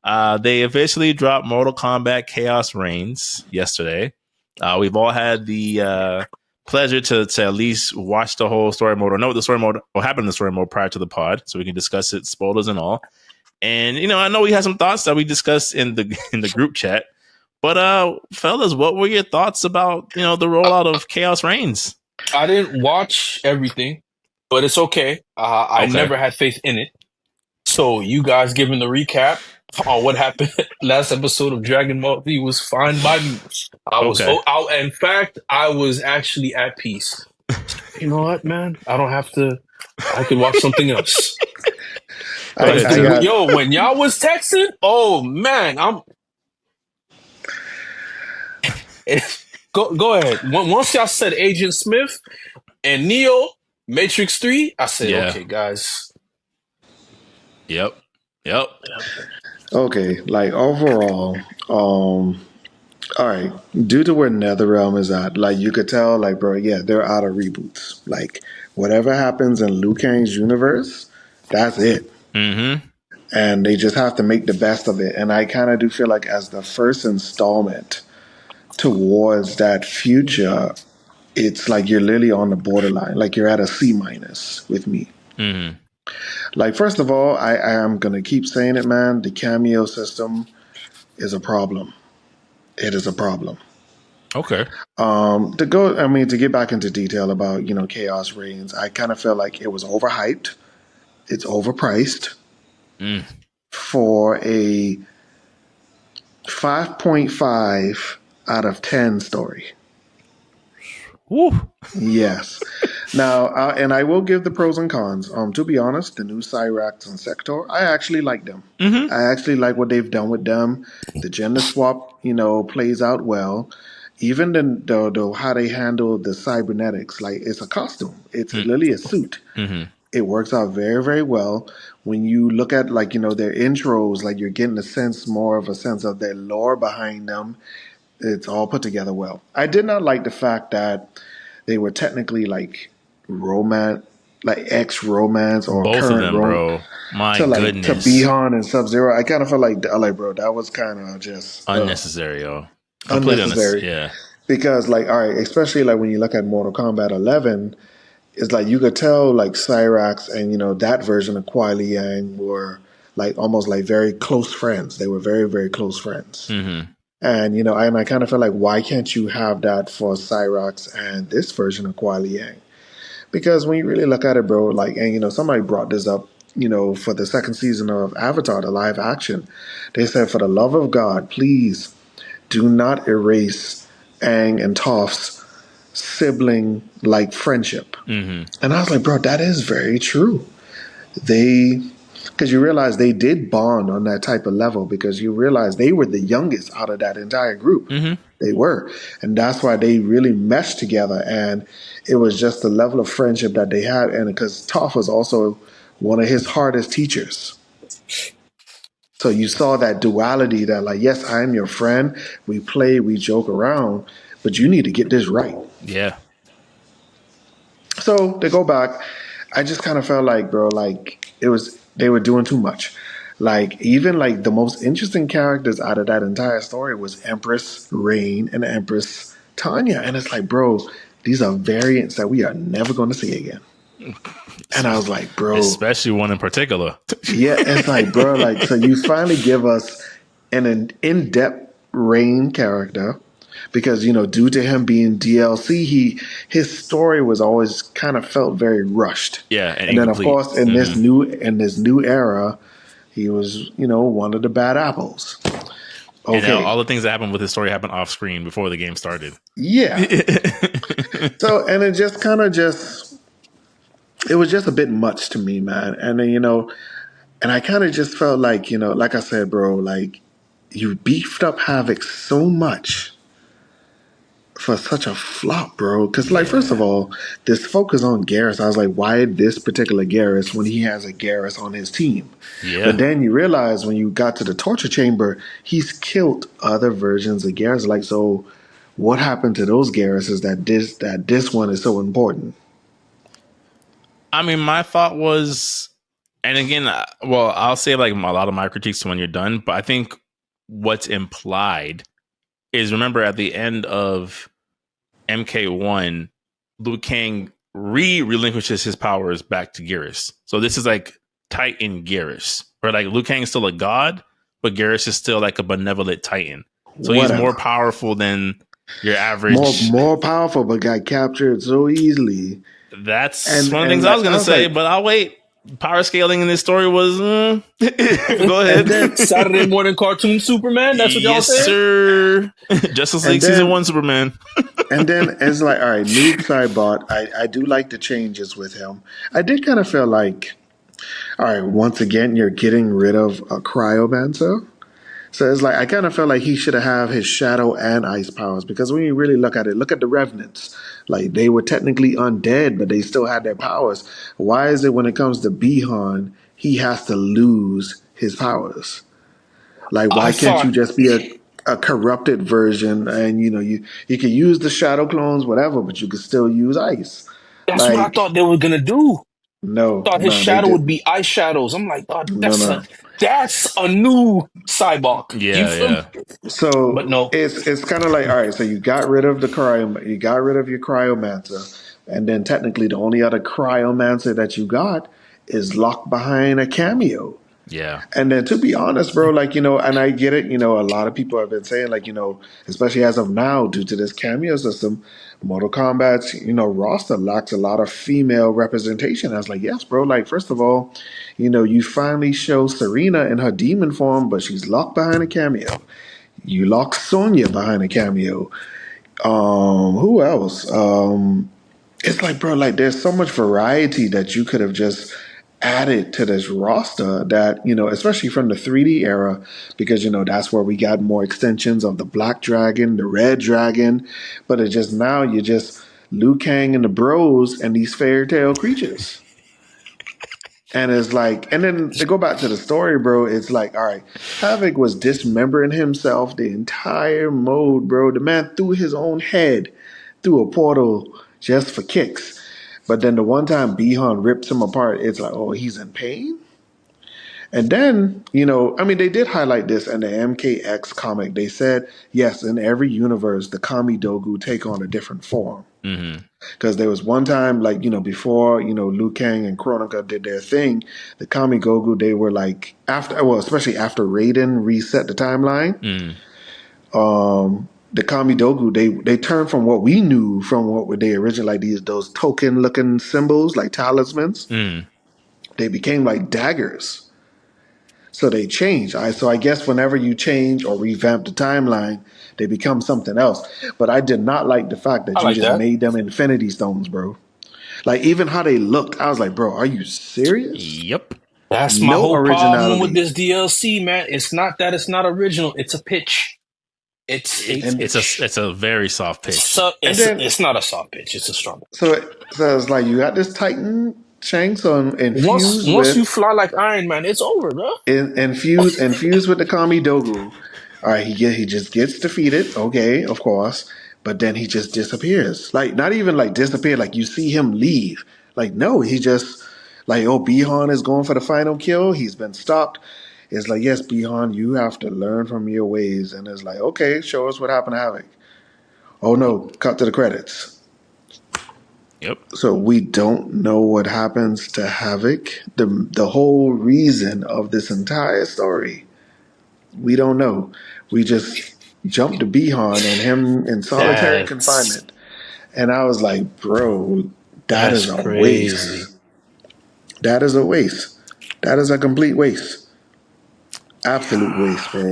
They officially dropped Mortal Kombat Chaos Reigns yesterday. We've all had the pleasure to at least watch the whole story mode or know what the story mode or happened in the story mode prior to the pod, so we can discuss it, spoilers and all. And I know we had some thoughts that we discussed in the group chat. But fellas, what were your thoughts about the rollout of Chaos Reigns? I didn't watch everything, but it's okay. I Okay. never had faith in it. So you guys giving the recap on what happened last episode of Dragon Ball Z was fine by me. Okay. In fact, I was actually at peace. You know what, man? I don't have to. I could watch something else. Yo, when y'all was texting, oh man, Go ahead. Once y'all said Agent Smith and Neo, Matrix 3, I said, okay, guys. Yep. Okay, like overall, all right. Due to where NetherRealm is at, like you could tell, like bro, yeah, they're out of reboots. Like whatever happens in Liu Kang's universe, that's it. Mm-hmm. And they just have to make the best of it. And I kind of do feel like as the first installment towards that future, it's like you're literally on the borderline. Like you're at a C- with me. Mm-hmm. Like first of all, I am gonna keep saying it, man. The cameo system is a problem. It is a problem. Okay. To get back into detail about, Chaos Reigns, I kind of feel like it was overhyped. It's overpriced for a 5.5 out of 10 story. Woo. Yes. Now, and I will give the pros and cons. To be honest, the new Cyrax and Sector, I actually like them. Mm-hmm. I actually like what they've done with them. The gender swap, plays out well. Even the how they handle the cybernetics, like it's a costume. It's literally a suit. Mm-hmm. It works out very, very well. When you look at their intros, like you're getting more of a sense of their lore behind them. It's all put together well. I did not like the fact that they were technically like romance, like ex-romance or both current of them, bro. My goodness. To Bihan and Sub-Zero. I kind of felt like, bro, that was kind of just unnecessary, yo. Unnecessary. Yeah. Because all right, especially like when you look at Mortal Kombat 11, it's like you could tell like Cyrax and that version of Kuai Liang were like almost like very close friends. They were very, very close friends. Mm-hmm. And I kind of feel like, why can't you have that for Cyrax and this version of Kuai Liang? Because when you really look at it, bro, and somebody brought this up, for the second season of Avatar, the live action, they said, for the love of God, please do not erase Aang and Toph's sibling like friendship. Mm-hmm. And I was like, bro, that is very true. Because you realize they did bond on that type of level, because you realize they were the youngest out of that entire group. Mm-hmm. They were. And that's why they really meshed together. And it was just the level of friendship that they had. And because Toph was also one of his hardest teachers. So you saw that duality that, like, yes, I am your friend. We play, we joke around, but you need to get this right. Yeah. So to go back, I just kind of felt like, bro, like they were doing too much. Like even like the most interesting characters out of that entire story was Empress Rain and Empress Tanya, and it's like, bro, these are variants that we are never going to see again. And I was like, bro, especially one in particular. Yeah, it's like, bro, like so you finally give us an in-depth Rain character. Because due to him being DLC, his story was always kind of felt very rushed. Yeah, and then of course in this new era, he was one of the bad apples. Okay, and all the things that happened with his story happened off screen before the game started. Yeah. So and it just it was just a bit much to me, man. And then and I kind of just felt like like I said, bro, like you beefed up Havoc so much for such a flop, bro. Because, like, first of all, this focus on Garrus, I was like, why this particular Garrus when he has a Garrus on his team? Yeah. But then you realize when you got to the torture chamber, he's killed other versions of Garrus. Like, so what happened to those Garruses that this one is so important? I mean, my thought was And again, well, I'll say like a lot of my critiques when you're done, but I think what's implied is, remember at the end of MK1, Liu Kang relinquishes his powers back to Geras. So this is like Titan Geras, where like Liu Kang is still a god, but Geras is still like a benevolent Titan. So he's more powerful than your average. More powerful, but got captured so easily. That's one of the things I was going to say, but I'll wait. Power scaling in this story was go ahead. Then, Saturday morning cartoon Superman. That's what y'all saying? Yes, sir. Justice League season 1 Superman. And then it's like, all right, Noob Saibot. I do like the changes with him. I did kind of feel like, all right, once again, you're getting rid of a Cryomancer. So it's like, I kind of felt like he should have his shadow and ice powers, because when you really look at it, look at the Revenants. Like, they were technically undead, but they still had their powers. Why is it when it comes to Bihan, he has to lose his powers? Like, why can't you just be a corrupted version, and you could use the shadow clones, whatever, but you could still use ice. That's what I thought they were gonna do. No, I thought his shadow would be ice shadows. I'm like, oh, that's a new Cyborg. Yeah. So, but no, it's kind of like, all right. So you got rid of you got rid of your Cryomancer, and then technically the only other Cryomancer that you got is locked behind a cameo. Yeah. And then, to be honest, bro, like, and I get it, a lot of people have been saying, like, especially as of now, due to this cameo system, Mortal Kombat's, roster lacks a lot of female representation. I was like, yes, bro, like, first of all, you finally show Serena in her demon form, but she's locked behind a cameo. You lock Sonya behind a cameo. Who else? It's like, bro, like, there's so much variety that you could have just added to this roster that, especially from the 3D era, because, that's where we got more extensions of the Black Dragon, the Red Dragon, but it's just now you're just Liu Kang and the bros and these fairy tale creatures. And it's like, and then to go back to the story, bro, it's like, all right, Havoc was dismembering himself the entire mode, bro. The man threw his own head through a portal just for kicks. But then the one time Bihan rips him apart, it's like, oh, he's in pain? And then, they did highlight this in the MKX comic. They said, yes, in every universe, the Kami Dogu take on a different form. Because there was one time, like, before, Liu Kang and Kronika did their thing, the Kami Gogu, they were like, especially after Raiden reset the timeline, the Kami Dogu, they turned from what we knew from what they originally, like those token-looking symbols, like talismans. They became like daggers. So they changed. So I guess whenever you change or revamp the timeline, they become something else. But I did not like the fact that you just made them Infinity Stones, bro. Like, even how they looked, I was like, bro, are you serious? Yep. That's my whole problem with this DLC, man. It's not that it's not original. It's a pitch. It's a very soft pitch. It's not a soft pitch. It's a strong pitch. So it's like you got this Titan Shanks on infused once you fly like Iron Man, it's over, bro. Infused with the Kami Dogu. All right, he just gets defeated. Okay, of course, but then he just disappears. Like, not even like disappear. Like, you see him leave. Like, no, he just like, oh, Bihan is going for the final kill. He's been stopped. It's like, yes, Bihan, you have to learn from your ways. And it's like, okay, show us what happened to Havoc. Oh no, cut to the credits. Yep. So we don't know what happens to Havoc. The whole reason of this entire story, we don't know. We just jumped to Bihan and him in solitary confinement. And I was like, bro, that is a waste. That is a waste. That is a complete waste. Absolute waste, bro.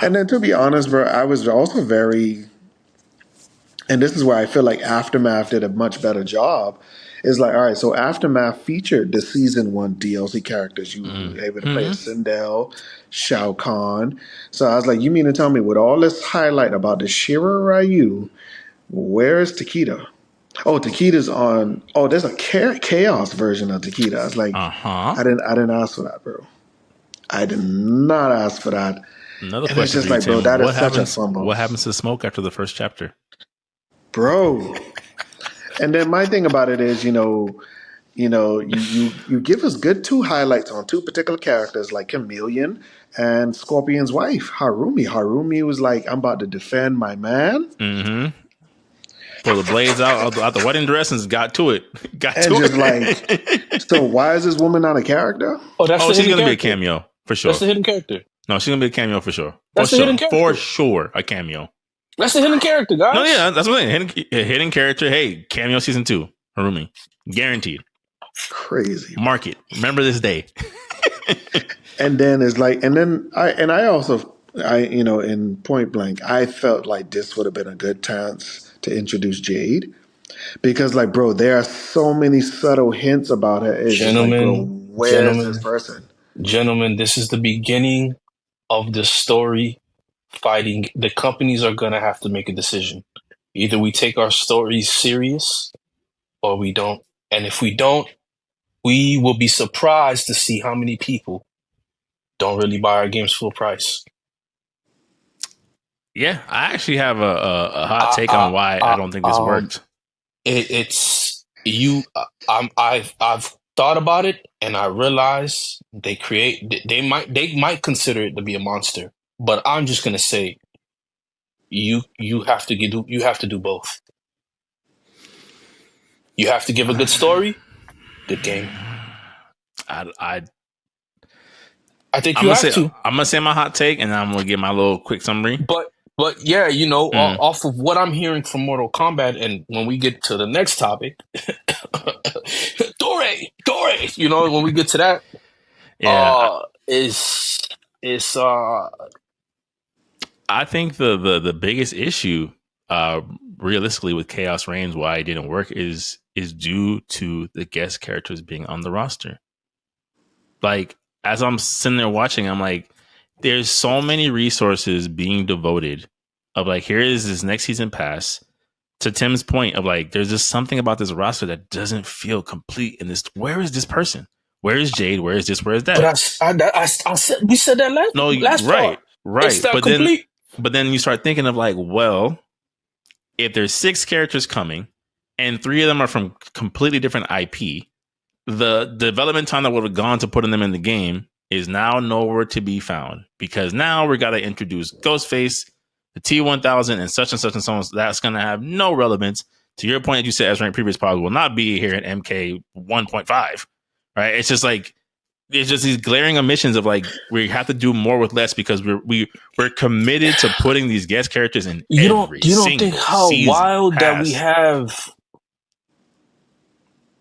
And then, to be honest, bro, I was also very... And this is where I feel like Aftermath did a much better job. It's like, all right, so Aftermath featured the Season 1 DLC characters. You were able to play as Sindel, Shao Kahn. So I was like, you mean to tell me with all this highlight about the Shira Ryu, where is Takeda? Oh, Takeda's on... Oh, there's a Chaos version of Takeda. I was like, I didn't ask for that, bro. I did not ask for that. Another question. It's just like, bro, that is such a fumble. What happens to Smoke after the first chapter? Bro. And then my thing about it is, you give us good two highlights on two particular characters like Chameleon and Scorpion's wife, Harumi. Harumi was like, I'm about to defend my man. Mm-hmm. Pull the blades out the wedding dress and got to it. And just like, so why is this woman not a character? Oh, that's she's going to be a cameo for sure. That's the hidden character. No, she's going to be a cameo for sure. That's the hidden character. For sure, a cameo. That's the hidden character, guys. No, yeah, that's what I'm saying. Hidden character. Hey, cameo season 2. Harumi. Guaranteed. Crazy. Mark it. Remember this day. And then it's like, I also, in Point Blank, I felt like this would have been a good chance to introduce Jade. Because, like, bro, there are so many subtle hints about her. It's just like, bro, where's this person? Gentlemen, this is the beginning of the story fighting. The companies are going to have to make a decision. Either we take our stories serious or we don't. And if we don't, we will be surprised to see how many people don't really buy our games full price. Yeah, I actually have a hot take on why I don't think this worked. I've thought about it, and I realize they might consider it to be a monster, but I'm just gonna say you have to do both. You have to give a good story, good game. I think you have to. I'm gonna say my hot take, and I'm gonna give my little quick summary. But yeah, off of what I'm hearing from Mortal Kombat, and when we get to the next topic, Dore, when we get to that, I think the biggest issue, realistically, with Khaos Reigns, why it didn't work is due to the guest characters being on the roster. Like, as I'm sitting there watching, I'm like, there's so many resources being devoted of like, here is this next season pass. To Tim's point of like, there's just something about this roster that doesn't feel complete in this. Where is this person? Where is Jade? Where is this? Where is that? But we said that last right. It's not complete. But then you start thinking of like, well, if there's 6 characters coming and 3 of them are from completely different IP, the development time that would have gone to putting them in the game is now nowhere to be found, because now we got to introduce Ghostface, the T-1000, and such and so on. That's going to have no relevance to your point that you said, Ezra, in previous pods, will not be here in MK 1.5, right? It's just like, it's just these glaring omissions of like, we have to do more with less because we're committed to putting these guest characters in. You don't think how wild that we have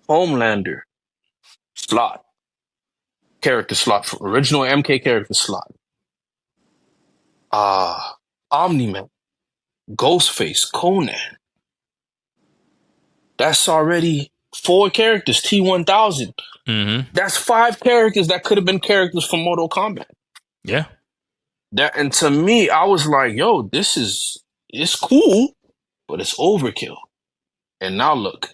Homelander slot, character slot, for original MK character slot. Omni-Man, Ghostface, Conan. That's already 4 characters, T-1000. Mm-hmm. That's 5 characters that could have been characters from Mortal Kombat. Yeah. And to me, I was like, yo, it's cool, but it's overkill. And now look,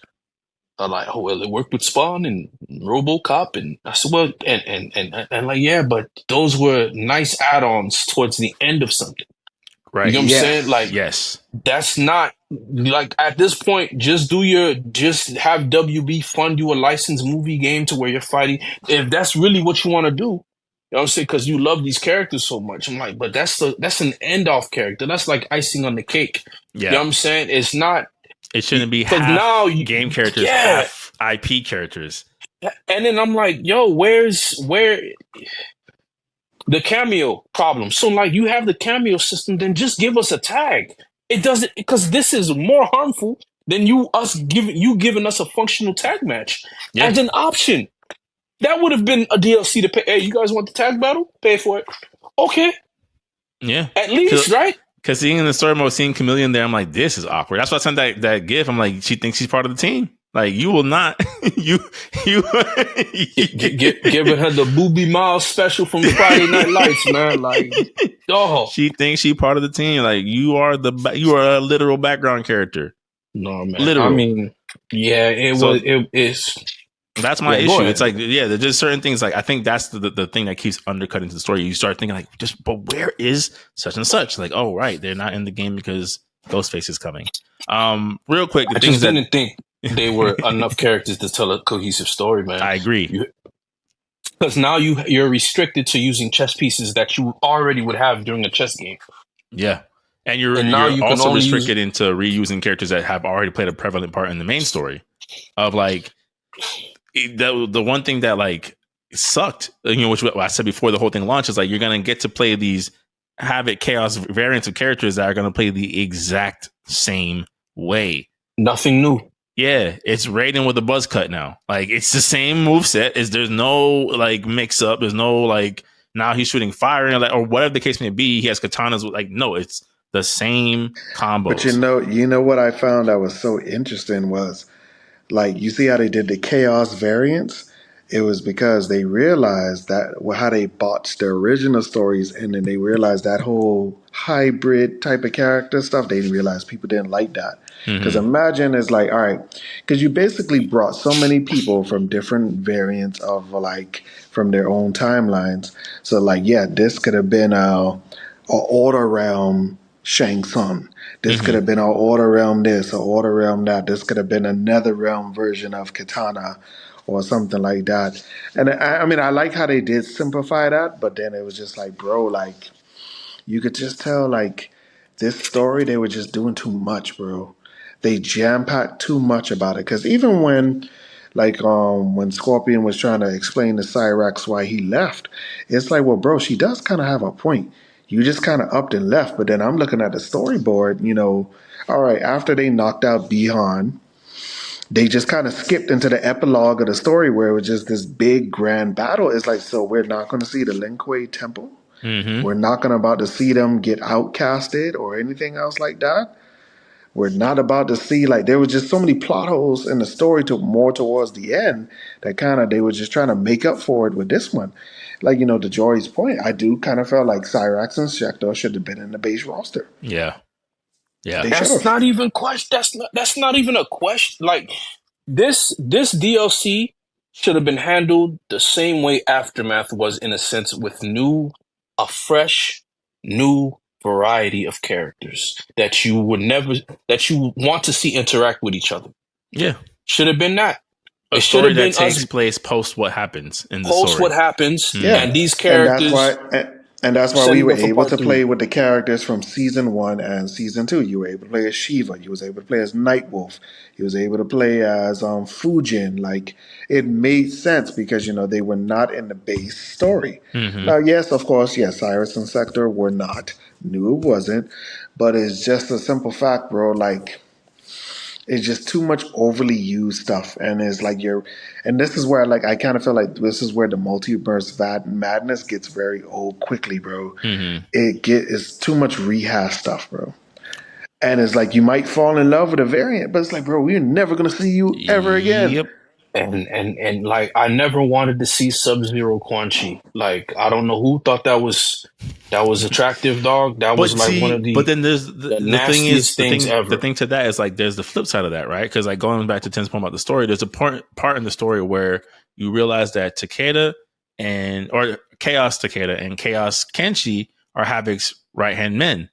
I'm like, oh, well, it worked with Spawn and RoboCop. And I said, well, and like, yeah, but those were nice add-ons towards the end of something. Right. You know what I'm saying? Like, yes, that's not like at this point, just have WB fund you a licensed movie game to where you're fighting. If that's really what you want to do, you know what I'm saying? Because you love these characters so much. I'm like, but that's an end-off character. That's like icing on the cake. Yeah. You know what I'm saying? It's not. It shouldn't be half game characters, half IP characters. And then I'm like, yo, where the cameo problem? So like, you have the cameo system, then just give us a tag. It doesn't, because this is more harmful than giving us a functional tag match as an option. That would have been a DLC to pay. Hey, you guys want the tag battle? Pay for it. Okay. Yeah. At least, right? Because seeing in the story mode, seeing Chameleon there, I'm like, this is awkward. That's why I sent that gif. I'm like, she thinks she's part of the team. Like, you will not. you giving her the Booby Miles special from the Friday Night Lights, man. Like, oh, she thinks she's part of the team. Like, you are a literal background character. No, man. Literal. I mean, yeah, it is. That's my issue. It's like, there's just certain things. Like, I think that's the thing that keeps undercutting the story. You start thinking like, but where is such and such? Like, oh, right, they're not in the game because Ghostface is coming. Real quick, I just didn't think they were enough characters to tell a cohesive story, man. I agree. Because now you're restricted to using chess pieces that you already would have during a chess game. Yeah. And And now you're you can also only restricted into reusing characters that have already played a prevalent part in the main story. Of like the one thing that like sucked, which I said before the whole thing launched, is like you're gonna get to play these Havoc Chaos variants of characters that are gonna play the exact same way. nothing new. Yeah, it's Raiden with a buzz cut now. Like it's the same moveset. There's no like mix up. There's no like now he's shooting fire and like, or whatever the case may be. He has katanas. Like no, it's the same combos. But you know what I found that was so interesting was like you see how they did the chaos variants. It was because they realized that how they botched the original stories, and then they realized that whole hybrid type of character stuff. They didn't realize people didn't like that. Because imagine it's like, all right, because you basically brought so many people from different variants of like from their own timelines. So like, yeah, this could have been a Order Realm Shang Tsung. This could have been an Order Realm this, or Order Realm that. This could have been another realm version of Katana or something like that. And I mean, I like how they did simplify that, but then it was just like, bro, like, you could just tell, like, this story, they were just doing too much, bro. They jam packed too much about it. Because even when Scorpion was trying to explain to Cyrax why he left, it's like, well, bro, she does kind of have a point. You just kind of upped and left. But then I'm looking at the storyboard, all right, after they knocked out Bihan, they just kind of skipped into the epilogue of the story where it was just this big grand battle. It's like, so we're not going to see the Lin Kuei temple. We're not going to about to see them get outcasted or anything else like that. We're not about to see, like, there was just so many plot holes in the story to more towards the end that kind of they were just trying to make up for it with this one. Like, to Jory's point, I do kind of feel like Cyrax and Schecter should have been in the base roster. Yeah. They should That's have. not even question. That's not even a question. Like this DLC should have been handled the same way Aftermath was, in a sense, with a fresh, new variety of characters that you want to see interact with each other. Yeah. Should have been that. A story that takes place post what happens in the story. Post what happens, Yeah. and these characters. And that's why we were able to play 3. with the characters from season 1 and season 2. You were able to play as Shiva. You was able to play as Nightwolf. You was able to play as Fujin. Like, it made sense because they were not in the base story. Now, yes, of course, yes, Cyrus and Sector were not. Knew it wasn't, but it's just a simple fact, bro. Like, it's just too much overly used stuff, and it's like and this is where like I kind of feel like this is where the multiverse madness gets very old quickly, bro. It's too much rehash stuff, bro. And it's like you might fall in love with a variant, but it's like, bro, we're never gonna see you ever again. Yep. And like I never wanted to see Sub-Zero Quan Chi. Like I don't know who thought that was attractive, dog. That was like one of the. But then there's the nastiest things ever. The thing to that is like there's the flip side of that, right? Because like going back to Tim's point about the story, there's a part in the story where you realize that Takeda or Chaos Takeda and Chaos Kenshi are Havoc's right hand men.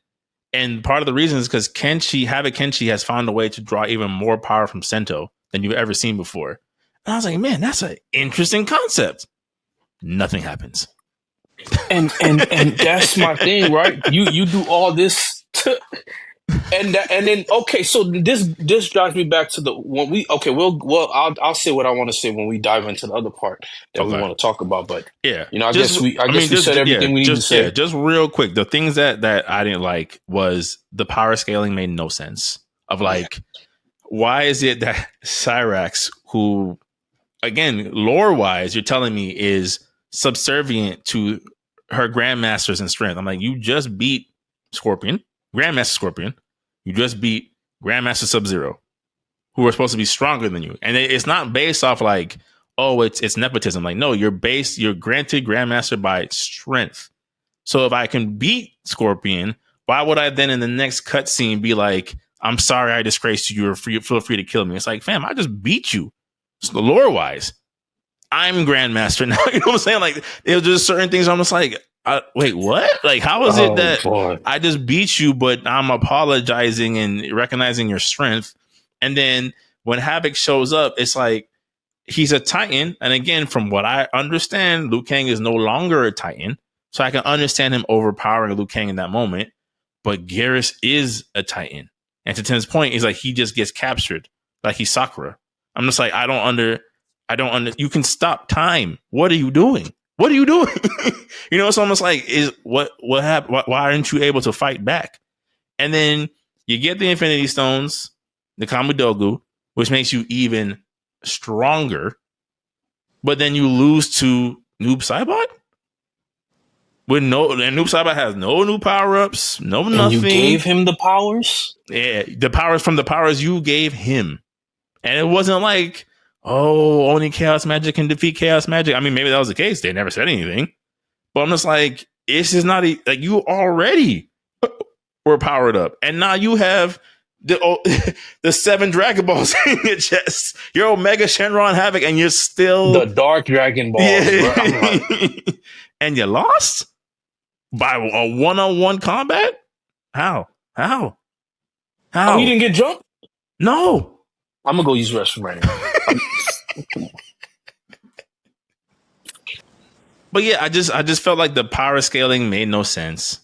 And part of the reason is because Havoc Kenshi has found a way to draw even more power from Sento than you've ever seen before. And I was like, man, that's an interesting concept. Nothing happens. And that's my thing, right? You do all this and then okay, so this drives me back to I'll say what I want to say when we dive into the other part that we want to talk about. But yeah, I guess we said everything we need to say. Yeah, just real quick, the things that I didn't like was the power scaling made no sense. Of like, why is it that Cyrax, who again lore wise, you're telling me is subservient to her grandmasters in strength? I'm like, you just beat Grandmaster Scorpion. You just beat Grandmaster Sub-Zero, who are supposed to be stronger than you. And it's not based off like, oh, it's nepotism. Like, no, you're granted Grandmaster by strength. So if I can beat Scorpion, why would I then in the next cutscene be like, I'm sorry I disgraced you, feel free to kill me? It's like, fam, I just beat you. So lore wise, I'm Grandmaster now. You know what I'm saying? Like, it was just certain things I'm just like, wait, what? Like, how is it that I just beat you, but I'm apologizing and recognizing your strength? And then when Havoc shows up, it's like he's a Titan. And again, from what I understand, Liu Kang is no longer a Titan. So I can understand him overpowering Liu Kang in that moment. But Garrus is a Titan. And to Tim's point, he's like, he just gets captured. Like he's Sakura. I'm just like, I don't under, you can stop time. What are you doing? What are you doing? You know, it's almost like, what happened? Why aren't you able to fight back? And then you get the Infinity Stones, the Kamidogu, which makes you even stronger. But then you lose to Noob Saibot? And Noob Saibot has no new power-ups, no nothing. And you gave him the powers? Yeah, the powers from the powers you gave him. And it wasn't like, oh, only Chaos Magic can defeat Chaos Magic. I mean, maybe that was the case. They never said anything. But I'm just like, it's just not like you already were powered up. And now you have the 7 Dragon Balls in your chest. You're Omega Shenron Havoc, and you're still the Dark Dragon Balls. Yeah. And you lost by a one-on-one combat? How? Oh, you didn't get jumped? No. I'm gonna go use the restroom right now. But yeah, I just felt like the power scaling made no sense.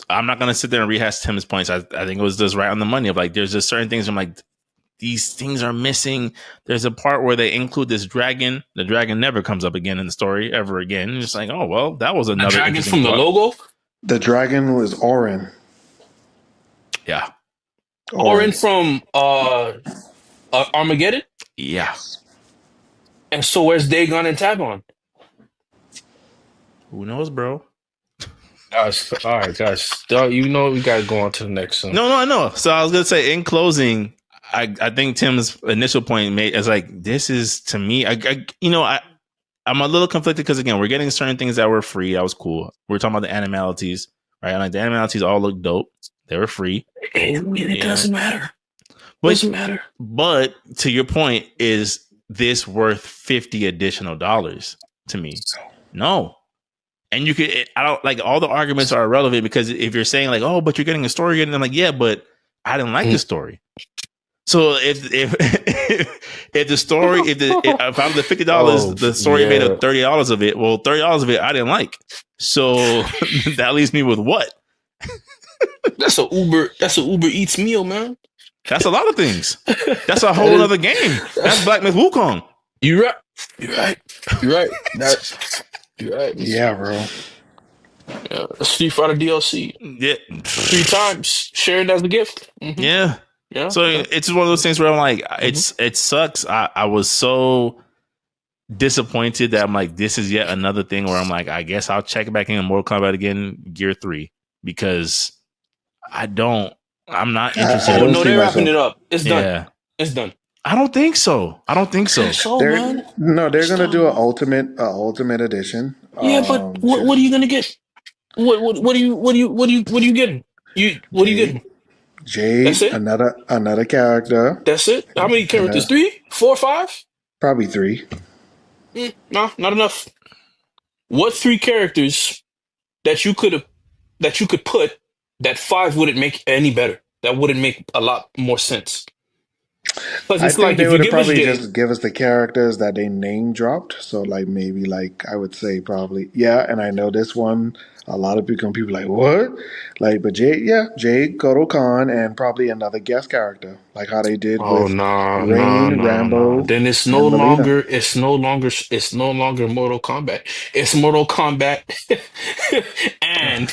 I'm not gonna sit there and rehash Tim's points. I think it was just right on the money of like there's just certain things I'm like, these things are missing. There's a part where they include this dragon. The dragon never comes up again in the story ever again. And it's like, oh well, that was another. The dragon from the logo. The dragon was Orin. Yeah, Orin from Armageddon. Yeah. And so where's Dagon and Tagon? Who knows, bro? Guys, all right, guys. You know we gotta go on to the next one. No, I know. So I was gonna say in closing, I think Tim's initial point made is like this is to me. I'm a little conflicted because again, we're getting certain things that were free. That was cool. We're talking about the animalities, right? And like the animalities all look dope. They were free. It doesn't matter. Doesn't matter. But to your point, is this worth $50 additional to me? No. And you could, I don't like all the arguments are irrelevant because if you're saying like, oh, but you're getting a story, and I'm like, yeah, but I didn't like the story. So if the story, if I'm the $50, the story made of $30 of it. Well, $30 of it I didn't like. So that leaves me with what? That's a Uber Eats meal, man. That's a lot of things. That's a whole other game. That's Black Myth Wukong. You're right. You're right. Yeah, bro. Yeah, Street Fighter DLC. Yeah, 3 times. Shared as a gift. Mm-hmm. Yeah. So it's one of those things where I'm like, it sucks. I was so disappointed that I'm like, this is yet another thing where I'm like, I guess I'll check back in Mortal Kombat again, Gear 3, because I'm not interested. Oh no, they're wrapping it up. It's done. Yeah. It's done. I don't think so. They're gonna do an ultimate edition. Yeah, but what are you gonna get? What are you getting? What are you getting? Jade, That's it? another character. That's it? How many characters? 3, 4, 5? Probably 3. No, not enough. What 3 characters that you could put that 5 wouldn't make any better? That wouldn't make a lot more sense. I think they would probably just give us the characters that they name dropped. So like maybe like I would say probably and I know this one. A lot of people like what? Like, but Jade, Kotal Khan, and probably another guest character, like how they did with Rain, Rambo. Then it's no longer Mortal Kombat. It's Mortal Kombat, and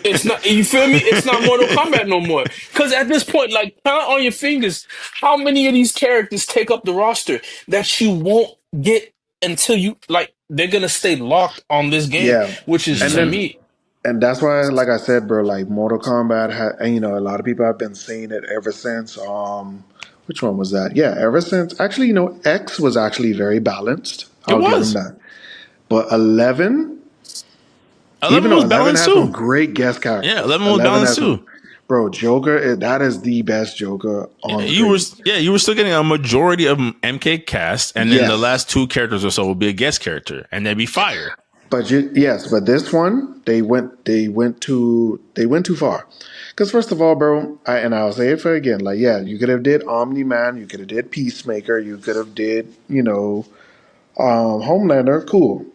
it's not. You feel me? It's not Mortal Kombat no more. Because at this point, like count on your fingers how many of these characters take up the roster that you won't get until you like. They're gonna stay locked on this game, which is to me. And that's why, like I said, bro, like Mortal Kombat, and a lot of people have been saying it ever since. Which one was that? Yeah, ever since. Actually, X was actually very balanced. I'll give them that. But 11 was balanced too. Great guest characters. Yeah, 11 was balanced too. Bro, Joker, that is the best Joker on you were still getting a majority of MK cast, and then the last 2 characters or so will be a guest character, and they'd be fire. but this one they went too far. Because first of all, bro, I'll say it for again, like yeah, you could have did Omni Man, you could have did Peacemaker, you could have did Homelander, cool.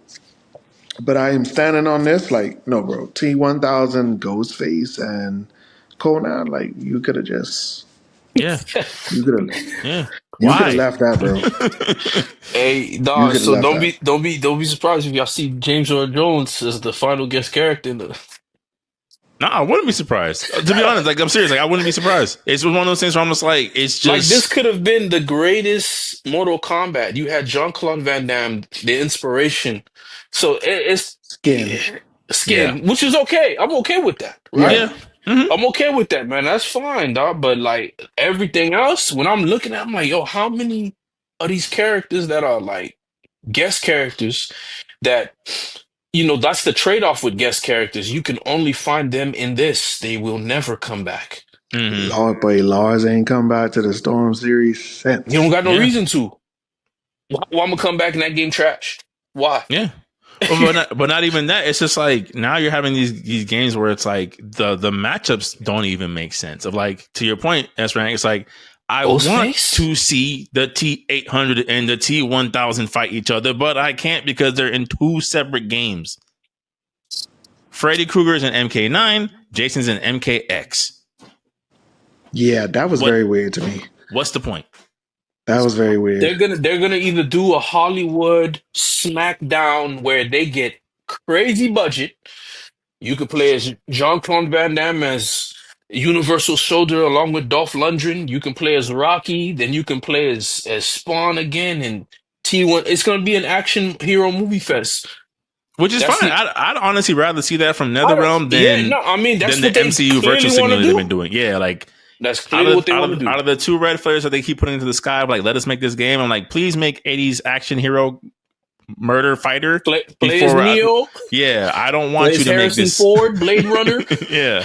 But I am standing on this, like no, bro, T-1000, Ghostface, and Conan, like Yeah. you could have Yeah. you could have Why? left that, bro. Hey, You dog. could have So left that. don't be surprised if y'all see James Earl Jones as the final guest character in the. No, I wouldn't be surprised. To be honest, like I'm serious. Like I wouldn't be surprised. It's one of those things where I'm just like, it's Like this just could have been the greatest Mortal Kombat. You had Jean-Claude Van Damme, the inspiration. So it's Skin. yeah, skin, which is okay. I'm okay with that, right? Yeah. yeah. Hmm. I'm okay with that, man. That's fine, dog. But like everything else, when I'm looking at, it, I'm like, yo, how many of these characters that are like guest characters that that's the trade-off with guest characters. You can only find them in this. They will never come back. Hmm. Lars ain't come back to the Storm series You don't since. got no Yeah, reason to. Why I'm gonna come back in that game trash? Why? yeah. Well, but not even that. It's just like now you're having these games where it's like the matchups don't even make sense. Of like to your point, S rank. It's like I want Ghostface? to see the T-800 and the T-1000 fight each other, but I can't because they're in two separate games. Freddy Krueger's in MK9, Jason's in MKX. Yeah, that was What very weird to me. what's the point? That was very They're weird. gonna they're gonna either do a Hollywood smackdown where they get crazy budget. You could play as Jean-Claude Van Damme as Universal Soldier along with Dolph Lundgren. You can play as Rocky. Then you can play as Spawn again and T1. It's gonna be an action hero movie fest. Which is That's fine. the I'd honestly rather see that from I don't, NetherRealm yeah, than no, I mean that's the what they MCU virtual clearly want to signaling they've been do. doing. Yeah, like That's out clearly of what they want to do. out of the two red flares that they keep putting into the sky, like let us make this game. I'm like, please make 80s action hero murder fighter Play as before. Neo, I don't play want you as to make Harrison this. Ford, Blade Runner. Yeah,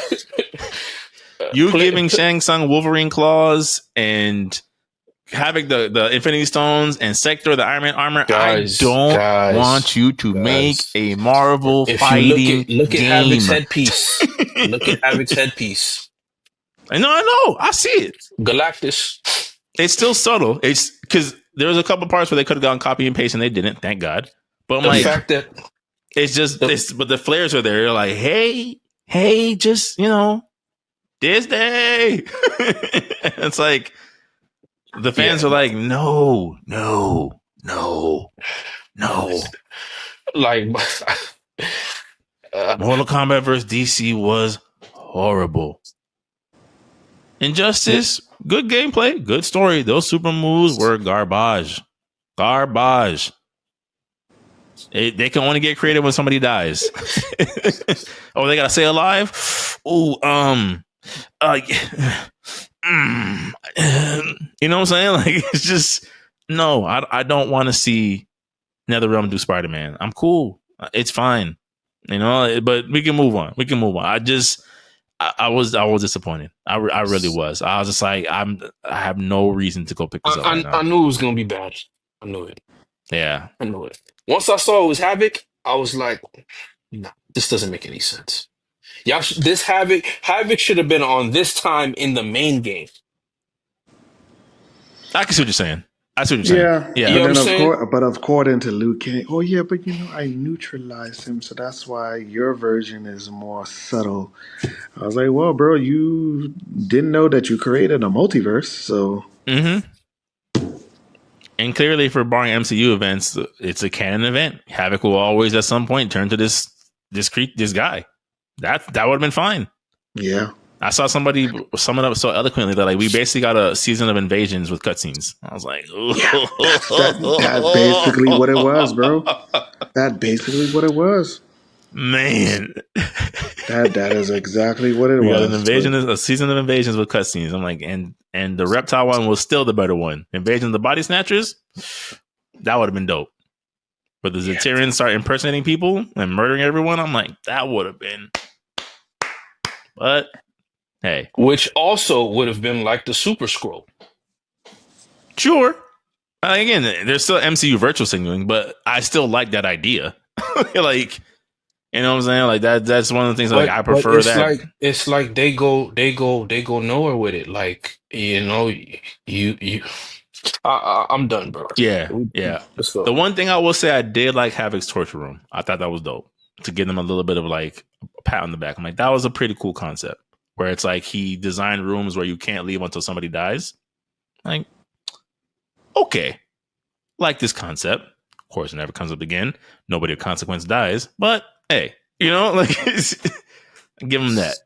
you Play, giving Shang Tsung Wolverine claws and Havoc the Infinity Stones and Sector the Iron Man armor. I guys, don't guys, want you to make guys. a Marvel If you look fighting at look at game. Havoc's headpiece, look at Havoc's headpiece. I know. I see it. Galactus. It's still subtle. It's because there was a couple parts where they could have gone copy and paste and they didn't. Thank God. But I'm The like, fact that it's just the, this. But the flares are there. They're like, hey, just Disney. It's like the fans yeah, are like, no. like Mortal Kombat vs. DC was horrible. Injustice, good gameplay, good story. Those super moves were garbage. They can only get creative when somebody dies. Oh, they gotta stay alive. Oh, you know what I'm saying? Like it's just no. I don't want to see NetherRealm do Spider-Man. I'm cool. It's fine. But we can move on. I was disappointed. I really was. I was just like, I have no reason to go pick this up right now. I knew it was gonna be bad. I knew it. Yeah. I knew it. Once I saw it was Havoc, I was like, nah, this doesn't make any sense. This Havoc should have been on this time in the main game. I can see what you're saying. I see what you're saying. Yeah, You Yeah. know but what I'm then saying? according to Luke Cage, oh yeah, but I neutralized him, so that's why your version is more subtle. I was like, well, bro, you didn't know that you created a multiverse, so Mm-hmm. And clearly, for barring MCU events, it's a canon event. Havoc will always, at some point, turn to this guy. That would have been fine. yeah. I saw somebody sum it up so eloquently that like we basically got a season of invasions with cutscenes. I was like, Yeah, that's basically what it was, bro. That's basically what it was. man. That is exactly what it We got was. a season of invasions with cutscenes. I'm like, and the reptile one was still the better one. Invasion of the Body Snatchers, that would have been dope. But the Zeterians start impersonating people and murdering everyone. I'm like, that would have been. But hey, Which also would have been like the Super Scroll. sure. Again, there's still MCU virtual signaling, but I still like that idea. Like, you know what I'm saying? Like that's one of the things like I But prefer that. it's like they go nowhere with it. Like, you I'm done, bro. Yeah, yeah. Let's go. The one thing I will say I did like Havoc's torture room. I thought that was dope to give them a little bit of like a pat on the back. I'm like, that was a pretty cool concept where it's like he designed rooms where you can't leave until somebody dies. Like, okay, like this concept. Of course, it never comes up again. Nobody of consequence dies, but hey, like give him that.